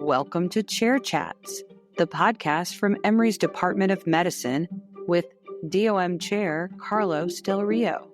Welcome to Chair Chats, the podcast from Emory's Department of Medicine with DOM Chair Carlos Del Rio.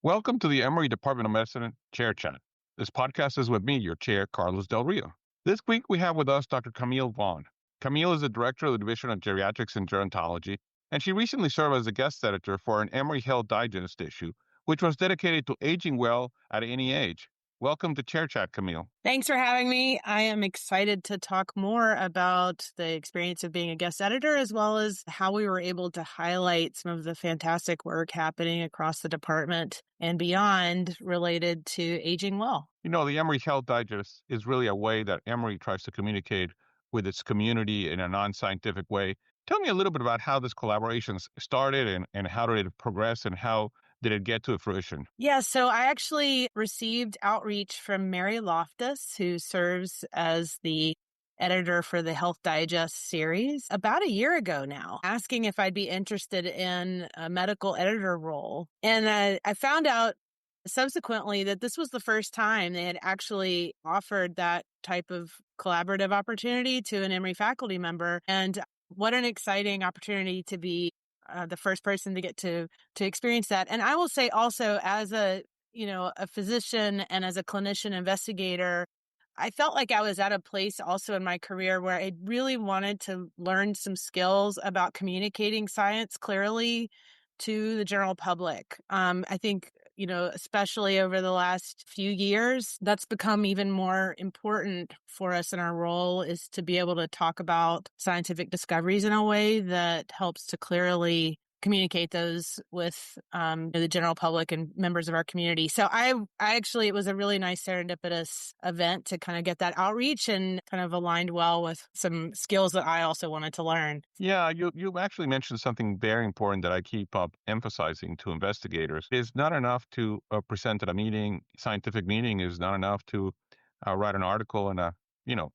Welcome to the Emory Department of Medicine Chair Chat. This podcast is with me, your chair, Carlos Del Rio. This week we have with us Dr. Camille Vaughn. Camille is the director of the Division of Geriatrics and Gerontology, and she recently served as a guest editor for an Emory Health Digest issue, which was dedicated to aging well at any age. Welcome to Chair Chat, Camille. Thanks for having me. I am excited to talk more about the experience of being a guest editor, as well as how we were able to highlight some of the fantastic work happening across the department and beyond related to aging well. You know, the Emory Health Digest is really a way that Emory tries to communicate with its community in a non-scientific way. Tell me a little bit about how this collaboration started and how did it progress and how did it get to fruition? Yeah, so I actually received outreach from Mary Loftus, who serves as the editor for the Health Digest series, about a year ago now, asking if I'd be interested in a medical editor role. And I found out subsequently that this was the first time they had actually offered that type of collaborative opportunity to an Emory faculty member. And what an exciting opportunity to be the first person to get to experience that. And I will say also, as a physician and as a clinician investigator, I felt like I was at a place also in my career where I really wanted to learn some skills about communicating science clearly to the general public. I think, especially over the last few years, that's become even more important for us in our role, is to be able to talk about scientific discoveries in a way that helps to clearly communicate those with the general public and members of our community. So I actually, it was a really nice serendipitous event to kind of get that outreach and kind of aligned well with some skills that I also wanted to learn. Yeah, you actually mentioned something very important that I keep up emphasizing to investigators. It's not enough to present at a meeting, scientific meeting is not enough to write an article in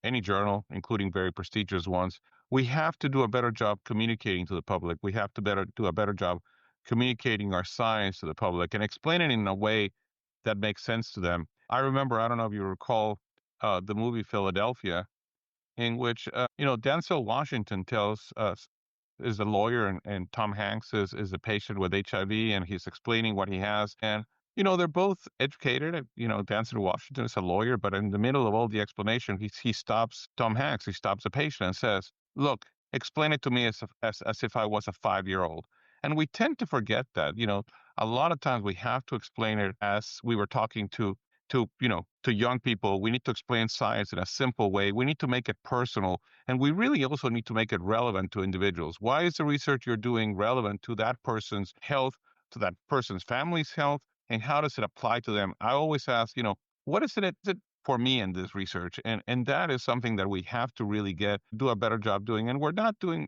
any journal, including very prestigious ones. We have to do a better job communicating to the public. We have to do a better job communicating our science to the public and explaining it in a way that makes sense to them. I remember, I don't know if you recall the movie Philadelphia, in which, Denzel Washington tells us, is a lawyer, and Tom Hanks is a patient with HIV, and he's explaining what he has. And, they're both educated. Denzel Washington is a lawyer, but in the middle of all the explanation, he stops Tom Hanks, he stops the patient and says, look, explain it to me as if I was a 5-year-old. And we tend to forget that, a lot of times we have to explain it as we were talking to young people. We need to explain science in a simple way. We need to make it personal. And we really also need to make it relevant to individuals. Why is the research you're doing relevant to that person's health, to that person's family's health, and how does it apply to them? I always ask, what is it for me in this research? And that is something that we have to really do a better job doing. And we're not doing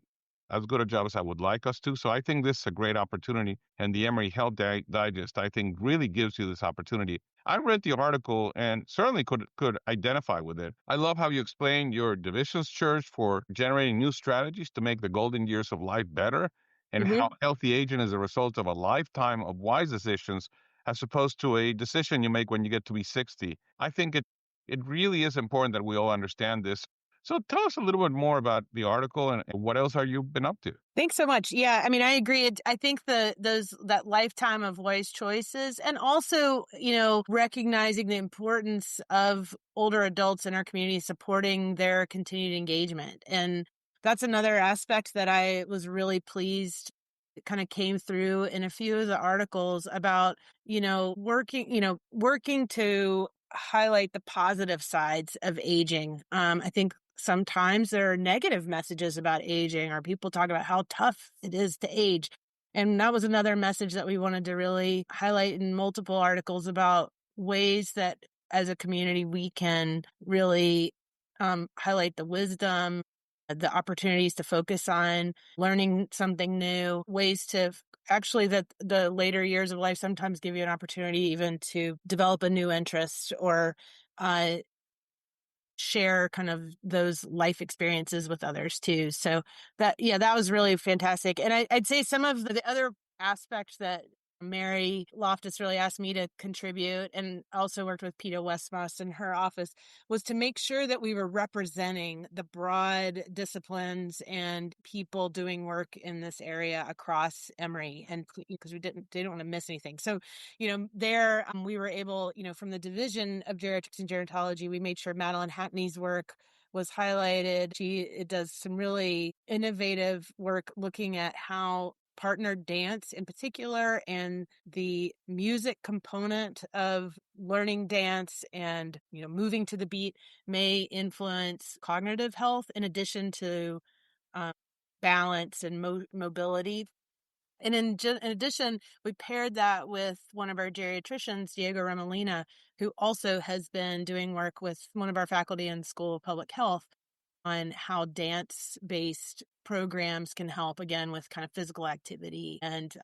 as good a job as I would like us to. So I think this is a great opportunity. And the Emory Health Digest, I think, really gives you this opportunity. I read the article and certainly could identify with it. I love how you explain your division's search for generating new strategies to make the golden years of life better, and how healthy aging is a result of a lifetime of wise decisions as opposed to a decision you make when you get to be 60. I think it really is important that we all understand this. So tell us a little bit more about the article and what else have you been up to? Thanks so much. Yeah, I mean, I agree. I think that lifetime of wise choices, and also, recognizing the importance of older adults in our community supporting their continued engagement. And that's another aspect that I was really pleased kind of came through in a few of the articles about, working to highlight the positive sides of aging. I think sometimes there are negative messages about aging, or people talk about how tough it is to age. And that was another message that we wanted to really highlight in multiple articles about ways that as a community we can really highlight the wisdom, the opportunities to focus on learning something new, ways to actually that the later years of life sometimes give you an opportunity even to develop a new interest or share kind of those life experiences with others too. So that was really fantastic. And I'd say some of the other aspect that Mary Loftus really asked me to contribute, and also worked with Peta Westmoss in her office, was to make sure that we were representing the broad disciplines and people doing work in this area across Emory, and because we didn't want to miss anything. So, there we were able, from the Division of Geriatrics and Gerontology, we made sure Madeline Hackney's work was highlighted. It does some really innovative work looking at how partnered dance in particular and the music component of learning dance and moving to the beat may influence cognitive health in addition to um, balance and mobility. And in addition, we paired that with one of our geriatricians, Diego Remolina, who also has been doing work with one of our faculty in School of Public Health on how dance-based programs can help, again, with kind of physical activity and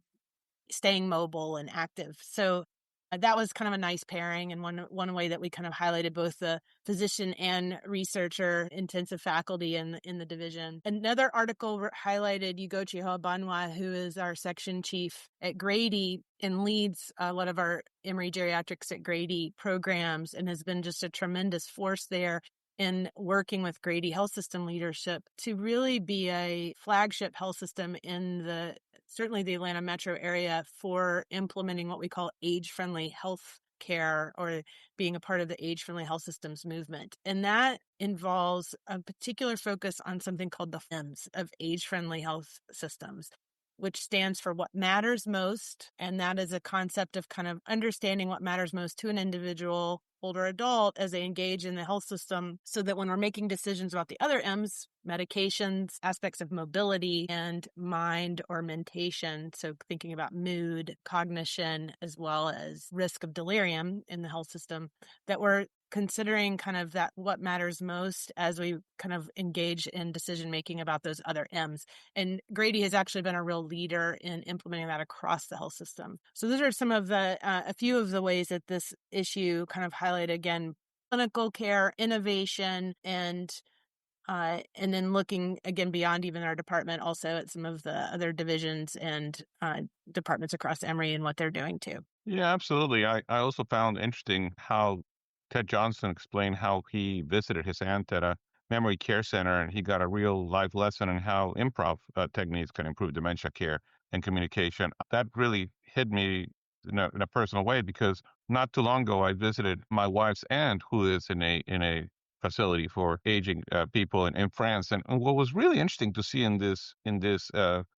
staying mobile and active. So that was kind of a nice pairing, and one way that we kind of highlighted both the physician and researcher intensive faculty in the division. Another article highlighted Ugochi Hobanwa, who is our section chief at Grady and leads a lot of our Emory Geriatrics at Grady programs and has been just a tremendous force there in working with Grady Health System leadership to really be a flagship health system in certainly the Atlanta metro area for implementing what we call age-friendly health care, or being a part of the age-friendly health systems movement. And that involves a particular focus on something called the FEMS of age-friendly health systems, which stands for what matters most. And that is a concept of kind of understanding what matters most to an individual, older adult, as they engage in the health system, so that when we're making decisions about the other M's, medications, aspects of mobility, and mind or mentation, so thinking about mood, cognition, as well as risk of delirium in the health system, that we're considering kind of that what matters most as we kind of engage in decision making about those other M's. And Grady has actually been a real leader in implementing that across the health system. So those are some of a few of the ways that this issue kind of highlighted, again, clinical care, innovation, and then looking again beyond even our department, also at some of the other divisions and departments across Emory and what they're doing too. Yeah, absolutely. I also found interesting how Ted Johnson explained how he visited his aunt at a memory care center, and he got a real life lesson on how improv techniques can improve dementia care and communication. That really hit me in a personal way, because not too long ago I visited my wife's aunt, who is in a facility for aging people in France. And what was really interesting to see in this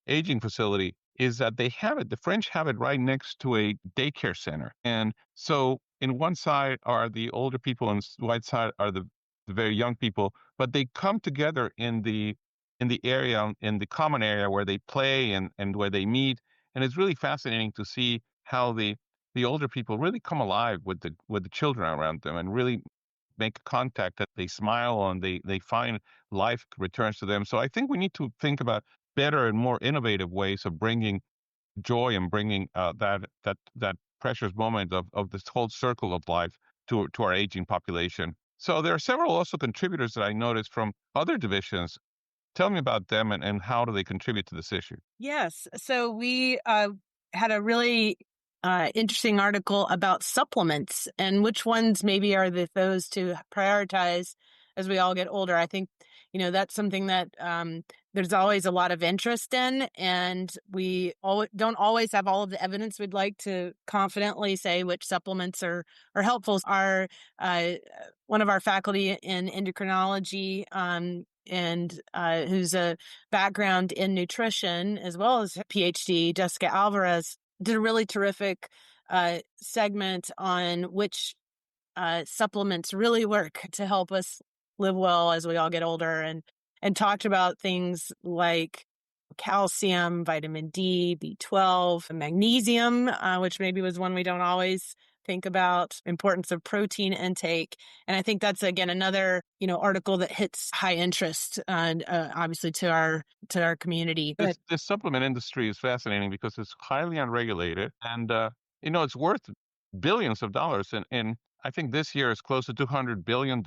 aging facility is that the French have it right next to a daycare center. And so in one side are the older people, and right side are the very young people, but they come together in the area, in the common area where they play and where they meet. And it's really fascinating to see how the older people really come alive with the children around them and really make contact, that they smile and they find life returns to them. So I think we need to think about better and more innovative ways of bringing joy and bringing that precious moment of this whole circle of life to our aging population. So there are several also contributors that I noticed from other divisions. Tell me about them, and how do they contribute to this issue? Yes. So we had a really interesting article about supplements and which ones maybe are those to prioritize as we all get older. I think, that's something that there's always a lot of interest in, and we don't always have all of the evidence we'd like to confidently say which supplements are helpful. Our one of our faculty in endocrinology and who's a background in nutrition as well as a PhD, Jessica Alvarez, did a really terrific segment on which supplements really work to help us live well as we all get older, and talked about things like calcium, vitamin D, B12, magnesium, which maybe was one we don't always think about, importance of protein intake. And I think that's, again, another, article that hits high interest, obviously to our community. This supplement industry is fascinating because it's highly unregulated, and it's worth billions of dollars. And I think this year is close to $200 billion,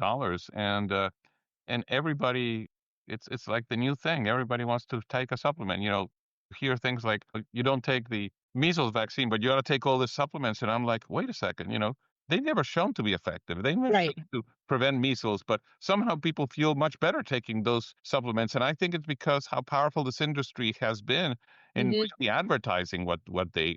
and everybody, it's like the new thing. Everybody wants to take a supplement. hear things like you don't take the measles vaccine, but you ought to take all the supplements. And I'm like, wait a second, they never shown to be effective. They never shown Right. to prevent measles, but somehow people feel much better taking those supplements. And I think it's because how powerful this industry has been in Mhm. really advertising what they.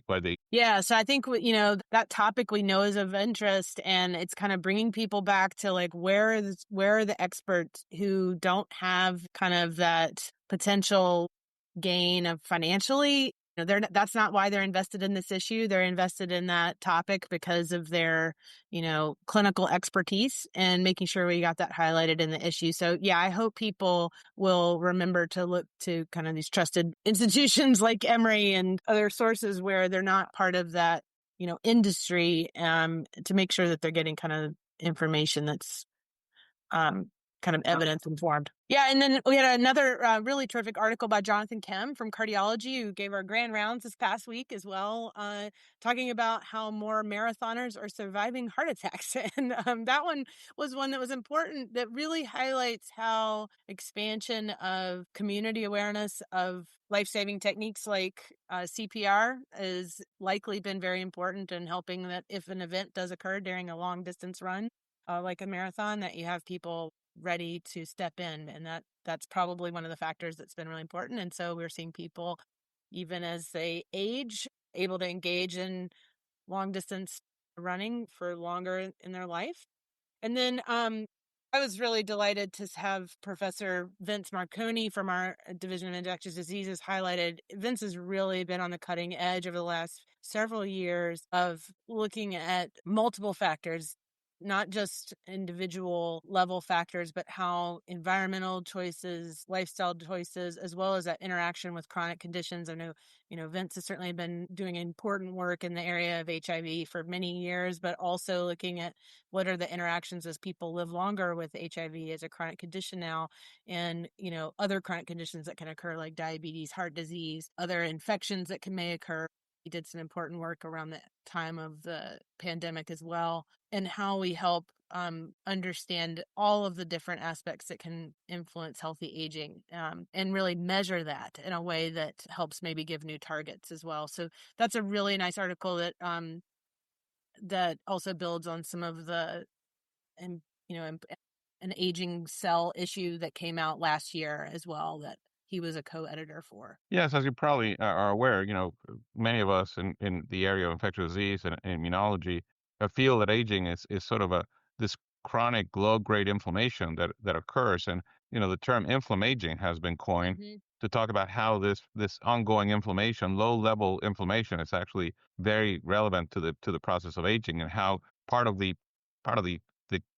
Yeah, so I think that topic we know is of interest, and it's kind of bringing people back to like where are the experts who don't have kind of that potential gain of financially. That's not why they're invested in this issue. They're invested in that topic because of their clinical expertise, and making sure we got that highlighted in the issue. So yeah, I hope people will remember to look to kind of these trusted institutions like Emory and other sources where they're not part of that, industry, to make sure that they're getting kind of information that's kind of evidence informed. Yeah, and then we had another really terrific article by Jonathan Kem from Cardiology, who gave our grand rounds this past week as well, talking about how more marathoners are surviving heart attacks. And that one was one that was important, that really highlights how expansion of community awareness of life-saving techniques like CPR has likely been very important in helping that if an event does occur during a long distance run, like a marathon, that you have people ready to step in. And that's probably one of the factors that's been really important. And so we're seeing people, even as they age, able to engage in long distance running for longer in their life. And then I was really delighted to have Professor Vince Marconi from our Division of Infectious Diseases highlighted. Vince has really been on the cutting edge over the last several years of looking at multiple factors, not just individual level factors, but how environmental choices, lifestyle choices, as well as that interaction with chronic conditions. I know, Vince has certainly been doing important work in the area of HIV for many years, but also looking at what are the interactions as people live longer with HIV as a chronic condition now, and, other chronic conditions that can occur like diabetes, heart disease, other infections that may occur. He did some important work around the time of the pandemic as well, and how we help understand all of the different aspects that can influence healthy aging, and really measure that in a way that helps maybe give new targets as well. So that's a really nice article that also builds on some of the and an aging cell issue that came out last year as well, that he was a co-editor for. Yes, as you probably are aware, many of us in the area of infectious disease and immunology feel that aging is sort of this chronic low-grade inflammation that occurs. And, the term inflammaging has been coined Hmm. to talk about how this ongoing inflammation, low-level inflammation, is actually very relevant to the process of aging, and how part of the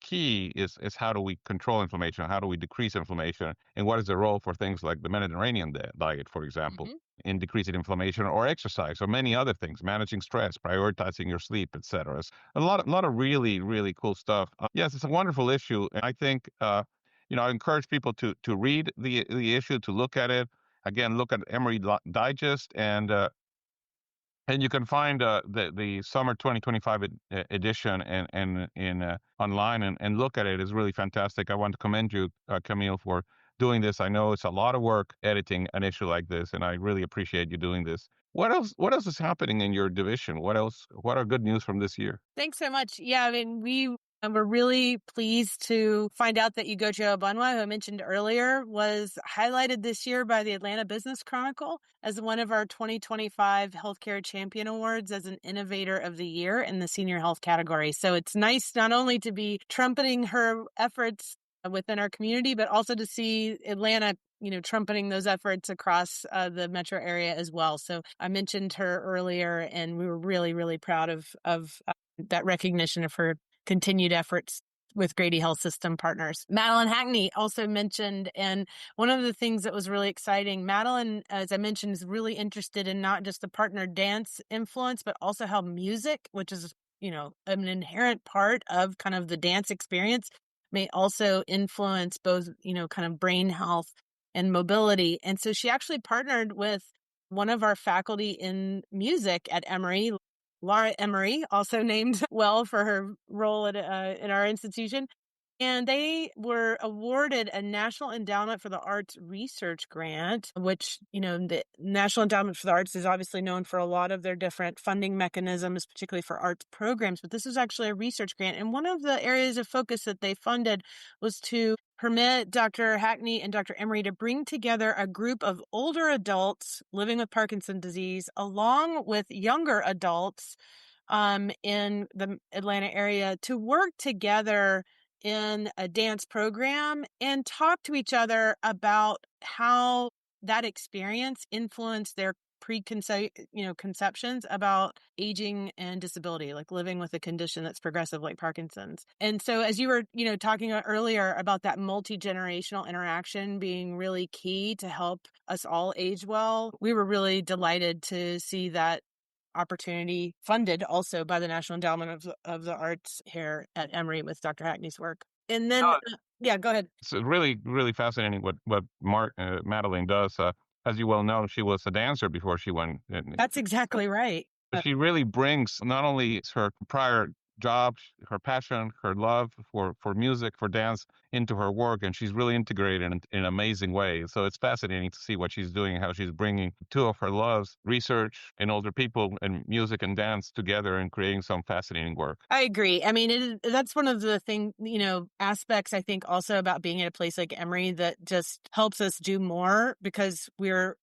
key is how do we control inflammation? How do we decrease inflammation? And what is the role for things like the Mediterranean diet, for example, Hmm. in decreasing inflammation, or exercise, or many other things, managing stress, prioritizing your sleep, etc. It's a lot of really, really cool stuff. Yes, it's a wonderful issue. And I think, I encourage people to read the issue, to look at it. Again, look at Emory Digest, and you can find the summer 2025 edition and in online, and look at it. It's really fantastic. I want to commend you, Camille, for doing this. I know it's a lot of work editing an issue like this, and I really appreciate you doing this. What else? What else is happening in your division? What else? What are good news from this year? Thanks so much. Yeah, I mean, we were really pleased to find out that Ugochi Obanwa, who I mentioned earlier, was highlighted this year by the Atlanta Business Chronicle as one of our 2025 Healthcare Champion Awards as an Innovator of the Year in the senior health category. So it's nice not only to be trumpeting her efforts within our community, but also to see Atlanta trumpeting those efforts across the metro area as well. So I mentioned her earlier, and we were really, really proud of that recognition of her continued efforts with Grady Health System partners. Madeline Hackney also mentioned, and one of the things that was really exciting, Madeline, as I mentioned, is really interested in not just the partner dance influence, but also how music, which is, an inherent part of kind of the dance experience, may also influence both, kind of brain health and mobility. And so she actually partnered with one of our faculty in music at Emory, Laura Emory, also named well for her role at in our institution. And they were awarded a National Endowment for the Arts research grant, which, the National Endowment for the Arts is obviously known for a lot of their different funding mechanisms, particularly for arts programs. But this was actually a research grant. And one of the areas of focus that they funded was to permit Dr. Hackney and Dr. Emory to bring together a group of older adults living with Parkinson's disease along with younger adults in the Atlanta area to work together in a dance program and talk to each other about how that experience influenced their conceptions about aging and disability, like living with a condition that's progressive like Parkinson's. And so as you were, talking earlier about that multi-generational interaction being really key to help us all age well, we were really delighted to see that opportunity funded also by the National Endowment of the Arts here at Emory with Dr. Hackney's work. And then, yeah, go ahead. It's really, really fascinating what Madeline does. As you well know, she was a dancer before she went. That's exactly right. She really brings not only her prior job, her passion, her love for music, for dance into her work, and she's really integrated in an amazing way. So it's fascinating to see what she's doing, how she's bringing two of her loves, research and older people, and music and dance together and creating some fascinating work. I agree. I mean, that's one of the aspects I think also about being at a place like Emory that just helps us do more because we're,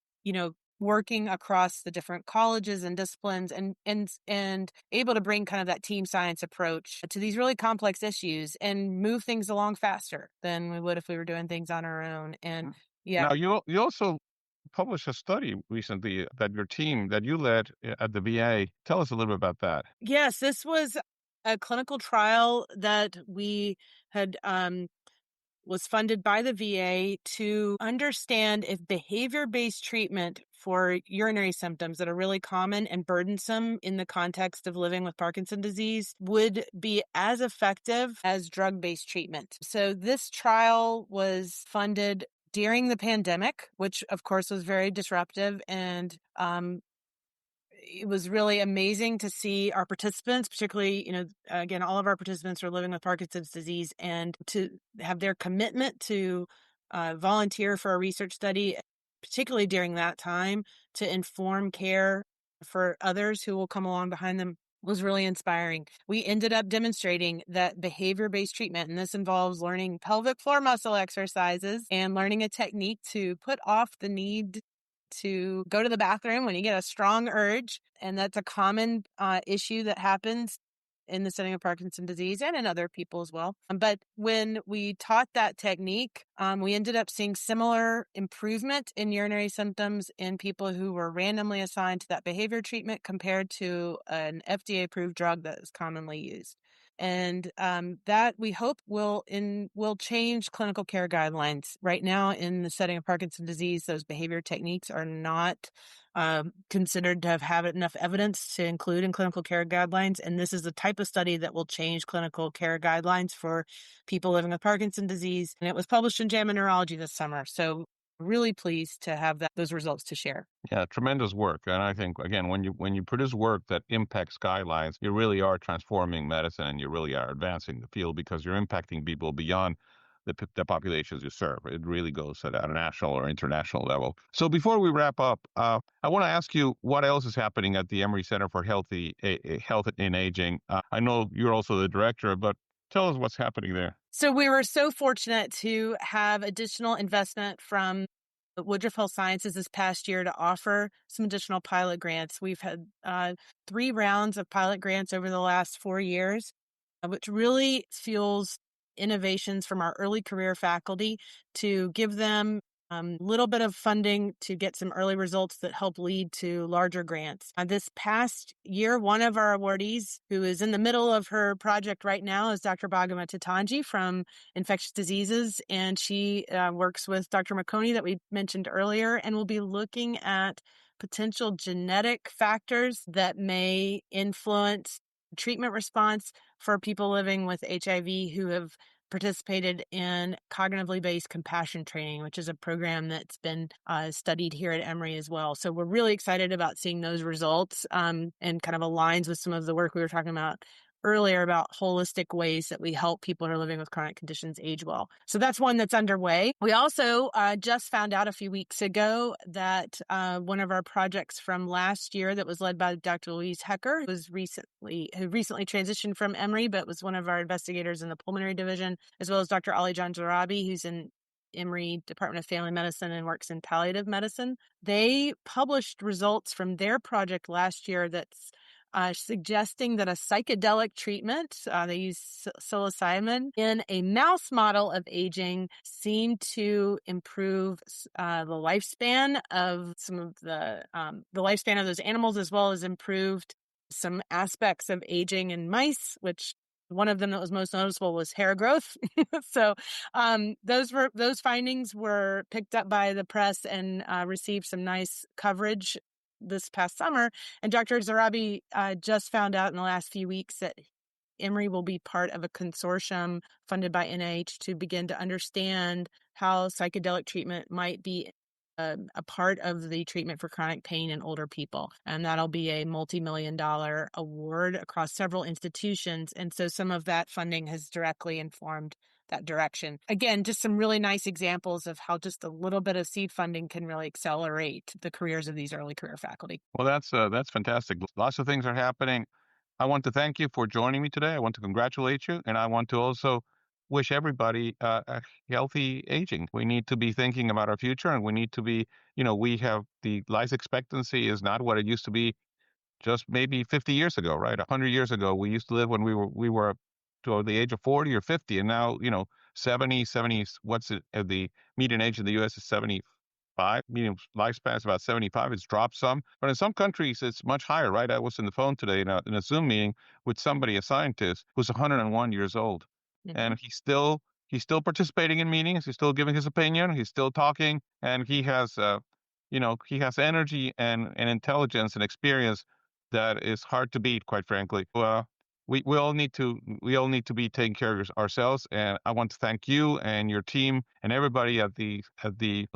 working across the different colleges and disciplines and able to bring kind of that team science approach to these really complex issues and move things along faster than we would if we were doing things on our own. And yeah. Now you also published a study recently that your team that you led at the VA. Tell us a little bit about that. Yes, this was a clinical trial that we had was funded by the VA to understand if behavior-based treatment for urinary symptoms that are really common and burdensome in the context of living with Parkinson's disease would be as effective as drug-based treatment. So this trial was funded during the pandemic, which of course was very disruptive and it was really amazing to see our participants, particularly, again, all of our participants are living with Parkinson's disease, and to have their commitment to volunteer for a research study, particularly during that time, to inform care for others who will come along behind them was really inspiring. We ended up demonstrating that behavior-based treatment, and this involves learning pelvic floor muscle exercises and learning a technique to put off the need to go to the bathroom when you get a strong urge. And that's a common issue that happens in the setting of Parkinson's disease and in other people as well. But when we taught that technique, we ended up seeing similar improvement in urinary symptoms in people who were randomly assigned to that behavior treatment compared to an FDA-approved drug that is commonly used. And that we hope will change clinical care guidelines. Right now, in the setting of Parkinson's disease, those behavior techniques are not considered to have enough evidence to include in clinical care guidelines. And this is the type of study that will change clinical care guidelines for people living with Parkinson's disease. And it was published in JAMA Neurology this summer. So really pleased to have those results to share. Yeah, tremendous work. And I think, again, when you produce work that impacts guidelines, you really are transforming medicine and you really are advancing the field because you're impacting people beyond the populations you serve. It really goes at a national or international level. So before we wrap up, I want to ask you what else is happening at the Emory Center for Health in Aging. I know you're also the director, but tell us what's happening there. So we were so fortunate to have additional investment from Woodruff Health Sciences this past year to offer some additional pilot grants. We've had 3 rounds of pilot grants over the last 4 years, which really fuels innovations from our early career faculty to give them a little bit of funding to get some early results that help lead to larger grants. This past year, one of our awardees, who is in the middle of her project right now, is Dr. Bhagama Tatanji from Infectious Diseases, and she works with Dr. McConey that we mentioned earlier, and will be looking at potential genetic factors that may influence treatment response for people living with HIV who have participated in cognitively based compassion training, which is a program that's been studied here at Emory as well. So we're really excited about seeing those results and kind of aligns with some of the work we were talking about earlier about holistic ways that we help people who are living with chronic conditions age well. So that's one that's underway. We also just found out a few weeks ago that one of our projects from last year that was led by Dr. Louise Hecker, who recently transitioned from Emory, but was one of our investigators in the pulmonary division, as well as Dr. Ali John Zarabi, who's in Emory Department of Family Medicine and works in palliative medicine. They published results from their project last year that's suggesting that a psychedelic treatment, they use psilocybin, in a mouse model of aging seemed to improve the lifespan of some of the lifespan of those animals, as well as improved some aspects of aging in mice, which one of them that was most noticeable was hair growth. So those findings were picked up by the press and received some nice coverage this past summer. And Dr. Zarabi just found out in the last few weeks that Emory will be part of a consortium funded by NIH to begin to understand how psychedelic treatment might be a part of the treatment for chronic pain in older people. And that'll be a multi-million-dollar award across several institutions. And so some of that funding has directly informed that direction. Again, just some really nice examples of how just a little bit of seed funding can really accelerate the careers of these early career faculty. Well, that's fantastic. Lots of things are happening. I want to thank you for joining me today. I want to congratulate you, and I want to also wish everybody a healthy aging. We need to be thinking about our future, and we need to be, we have the life expectancy is not what it used to be just maybe 50 years ago, right? 100 years ago, we used to live when we were to the age of 40 or 50, and now, 70, what's it, the median age in the US is 75, median lifespan is about 75. It's dropped some, but in some countries it's much higher, right? I was in the phone today in a Zoom meeting with somebody, a scientist, who's 101 years old, and he's still participating in meetings. He's still giving his opinion. He's still talking, and he has energy and intelligence and experience that is hard to beat, quite frankly. We all need to be taking care of ourselves, and I want to thank you and your team and everybody at the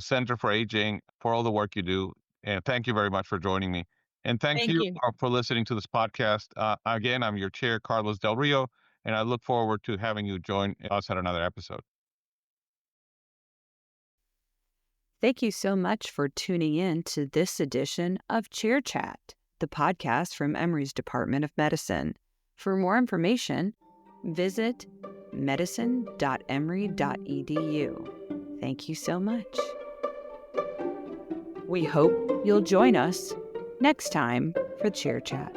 Center for Aging for all the work you do. And thank you very much for joining me. And thank Thank you you. for listening to this podcast. Again, I'm your chair, Carlos Del Rio, and I look forward to having you join us at another episode. Thank you so much for tuning in to this edition of Chair Chat, the podcast from Emory's Department of Medicine. For more information, visit medicine.emory.edu. Thank you so much. We hope you'll join us next time for Chair Chat.